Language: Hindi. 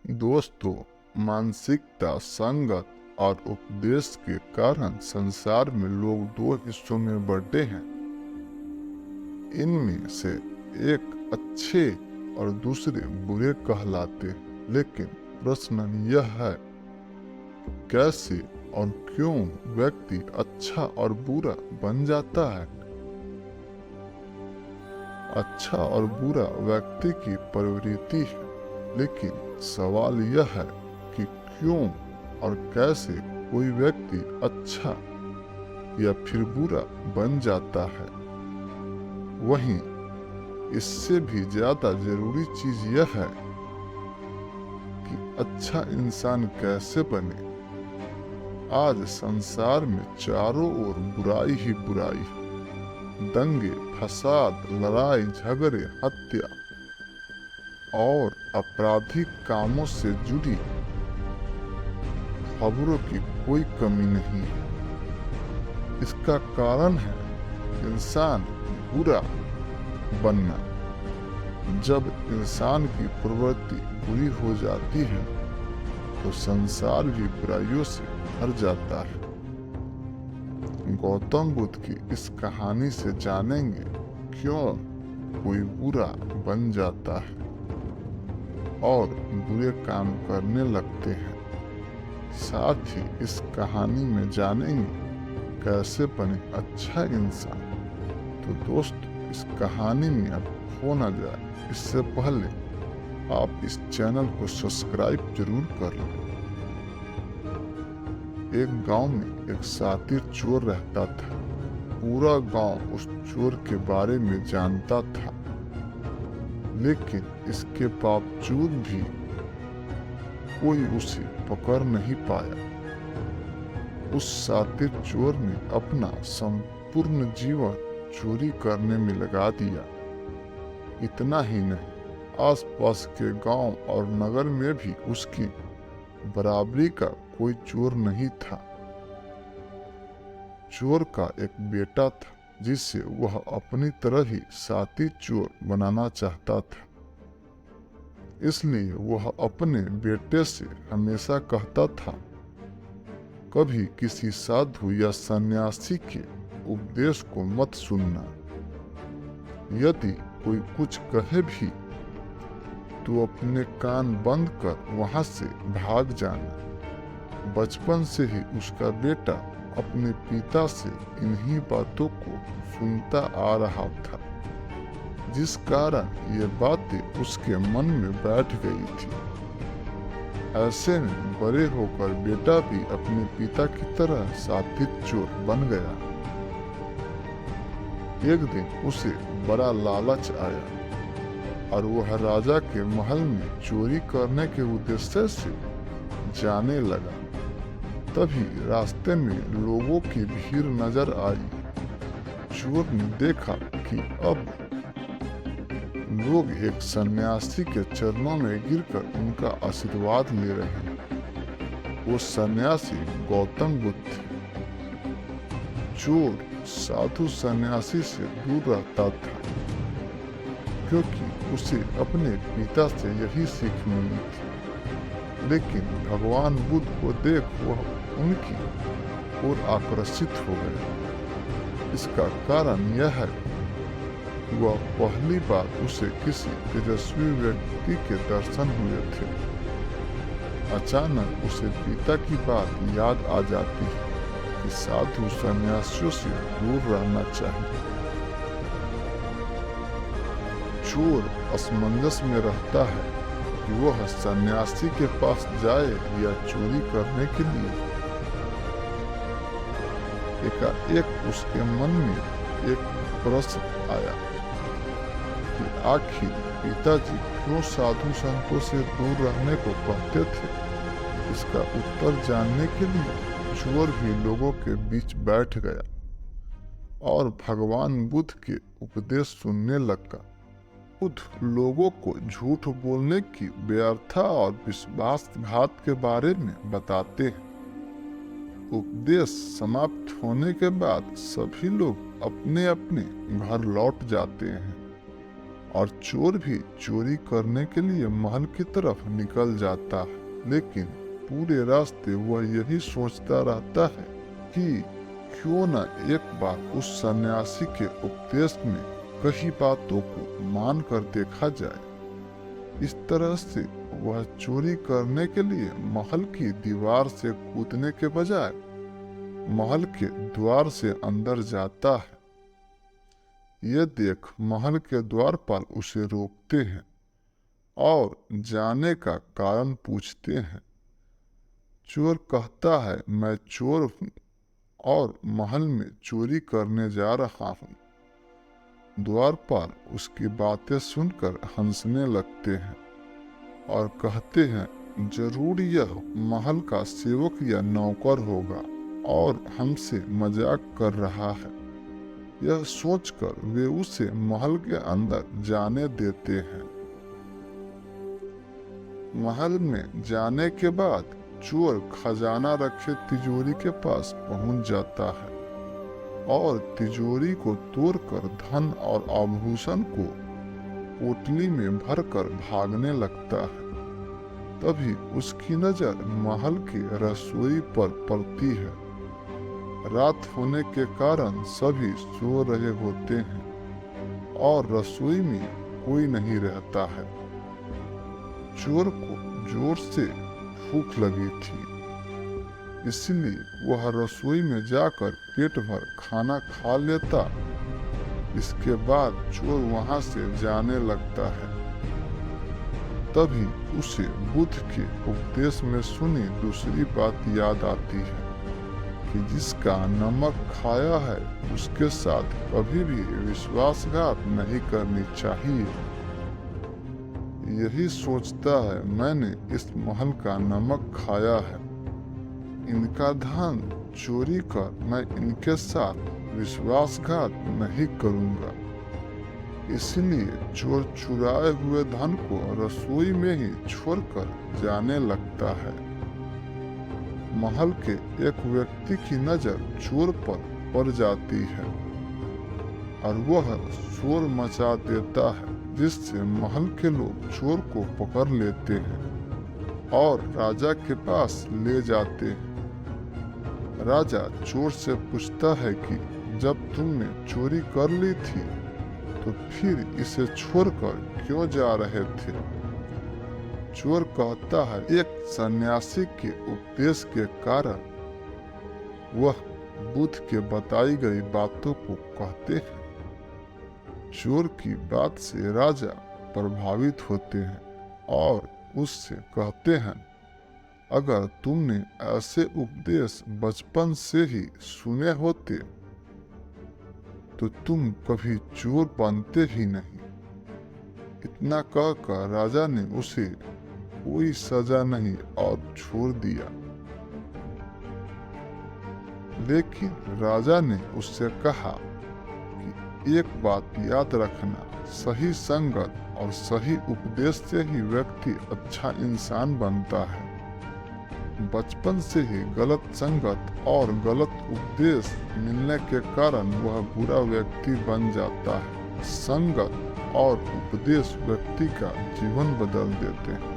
दोस्तों, मानसिकता, संगत और उपदेश के कारण संसार में लोग दो हिस्सों में बंटे हैं। इनमें से एक अच्छे और दूसरे बुरे कहलाते हैं। लेकिन प्रश्न यह है, कैसे और क्यों व्यक्ति अच्छा और बुरा बन जाता है? अच्छा और बुरा व्यक्ति की प्रवृत्ति है, लेकिन सवाल यह है कि क्यों और कैसे कोई व्यक्ति अच्छा या फिर बुरा बन जाता है। वहीं इससे भी ज्यादा जरूरी चीज यह है कि अच्छा इंसान कैसे बने। आज संसार में चारों ओर बुराई ही बुराई है। दंगे, फसाद, लड़ाई झगड़े, हत्या और आपराधिक कामों से जुड़ी खबरों की कोई कमी नहीं है। इसका कारण है इंसान बुरा बनना। जब इंसान की प्रवृत्ति बुरी हो जाती है तो संसार भी बुराइयों से भर जाता है। गौतम बुद्ध की इस कहानी से जानेंगे क्यों कोई बुरा बन जाता है और बुरे काम करने लगते हैं। साथ ही इस कहानी में जानेंगे कैसे बने अच्छा इंसान। तो दोस्तों, इस कहानी में आप खो न जाए, इससे पहले आप इस चैनल को सब्सक्राइब जरूर कर लें। एक गांव में एक शातिर चोर रहता था। पूरा गांव उस चोर के बारे में जानता था, लेकिन इसके बावजूद भी कोई उसे पकड़ नहीं पाया। उस शातिर चोर ने अपना संपूर्ण जीवन चोरी करने में लगा दिया। इतना ही नहीं, आसपास के गांव और नगर में भी उसकी बराबरी का कोई चोर नहीं था। चोर का एक बेटा था जिसे वह अपनी तरह ही शातिर चोर बनाना चाहता था। इसलिए वह अपने बेटे से हमेशा कहता था, कभी किसी साधु या सन्यासी के उपदेश को मत सुनना। यदि कोई कुछ कहे भी तो अपने कान बंद कर वहां से भाग जाना। बचपन से ही उसका बेटा अपने पिता से इन्हीं बातों को सुनता आ रहा था, जिस कारण ये बातें उसके मन में बैठ गई थी। ऐसे में बड़े होकर बेटा भी अपने पिता की तरह शातिर चोर बन गया। एक दिन उसे बड़ा लालच आया और वह राजा के महल में चोरी करने के उद्देश्य से जाने लगा। तभी रास्ते में लोगों की भीड़ नजर आई। चोर ने देखा कि अब लोग एक सन्यासी के चरणों में गिरकर उनका आशीर्वाद ले रहे हैं। वो सन्यासी गौतम बुद्ध थे। चोर साधु सन्यासी से दूर रहता था, क्योंकि उसे अपने पिता से यही सीख मिली थी। लेकिन भगवान बुद्ध को देख वह उनकी ओर आकर्षित हो गया। इसका कारण यह है कि वह पहली बार उसे किसी तेजस्वी व्यक्ति के दर्शन हुए थे। अचानक उसे पिता की बात याद आ जाती है कि साधु सन्यासियों से दूर रहना चाहिए। चोर असमंजस में रहता है कि वह सन्यासी के पास जाए या चोरी करने के लिए। एकाएक उसके मन में एक प्रश्न आया कि आखिर पिताजी क्यों साधु संतों से दूर रहने को कहते थे। इसका उत्तर जानने के लिए चोर भी लोगों के बीच बैठ गया और भगवान बुद्ध के उपदेश सुनने लगा। बुद्ध लोगों को झूठ बोलने की व्यर्थता और विश्वासघात के बारे में बताते हैं। उपदेश समाप्त होने के बाद सभी लोग अपने अपने घर लौट जाते हैं और चोर भी चोरी करने के लिए महल की तरफ निकल जाता है, लेकिन पूरे रास्ते वह यही सोचता रहता है कि क्यों न एक बार उस सन्यासी के उपदेश में कई बातों को मान कर देखा जाए। इस तरह से वह चोरी करने के लिए महल की दीवार से कूदने के बजाय महल के द्वार से अंदर जाता है। यह देख महल के द्वारपाल उसे रोकते हैं और जाने का कारण पूछते हैं। चोर कहता है, मैं चोर हूँ और महल में चोरी करने जा रहा हूँ। द्वारपाल उसकी बातें सुनकर हंसने लगते हैं और कहते हैं, जरूर यह महल का सेवक या नौकर होगा और हमसे मजाक कर रहा है। यह सोचकर वे उसे महल के अंदर जाने देते हैं। महल में जाने के बाद चोर खजाना रखे तिजोरी के पास पहुंच जाता है और तिजोरी को तोड़कर धन और आभूषण को पोटली में भरकर भागने लगता है। तभी उसकी नजर महल की रसोई पर पड़ती है। रात होने के कारण सभी सो रहे होते हैं और रसोई में कोई नहीं रहता है। चोर को जोर से भूख लगी थी, इसलिए वह रसोई में जाकर पेट भर खाना खा लेता। इसके बाद चोर वहां से जाने लगता है। तभी उसे बुद्ध के उपदेश में सुनी दूसरी बात याद आती है कि जिसका नमक खाया है उसके साथ कभी भी विश्वासघात नहीं करनी चाहिए। यही सोचता है, मैंने इस महल का नमक खाया है, इनका धन चोरी कर मैं इनके साथ विश्वासघात नहीं करूंगा। इसलिए चोर चुराए हुए धन को रसोई में ही छोड़कर जाने लगता है। महल के एक व्यक्ति की नजर चोर पर पड़ जाती है और वह शोर मचा देता है, जिससे महल के लोग चोर को पकड़ लेते हैं और राजा के पास ले जाते हैं। राजा चोर से पूछता है कि जब तुमने चोरी कर ली थी तो फिर इसे छोड़कर क्यों जा रहे थे? चोर कहता है, एक सन्यासी के उपदेश के कारण। वह बुद्ध के बताई गई बातों को कहते हैं। चोर की बात से राजा प्रभावित होते हैं और उससे कहते हैं, अगर तुमने ऐसे उपदेश बचपन से ही सुने होते तो तुम कभी चोर बनते ही नहीं। इतना कहकर राजा ने उसे कोई सजा नहीं और छोड़ दिया। लेकिन राजा ने उससे कहा कि एक बात याद रखना, सही संगत और सही उपदेश से ही व्यक्ति अच्छा इंसान बनता है। बचपन से ही गलत संगत और गलत उपदेश मिलने के कारण वह बुरा व्यक्ति बन जाता है। संगत और उपदेश व्यक्ति का जीवन बदल देते हैं।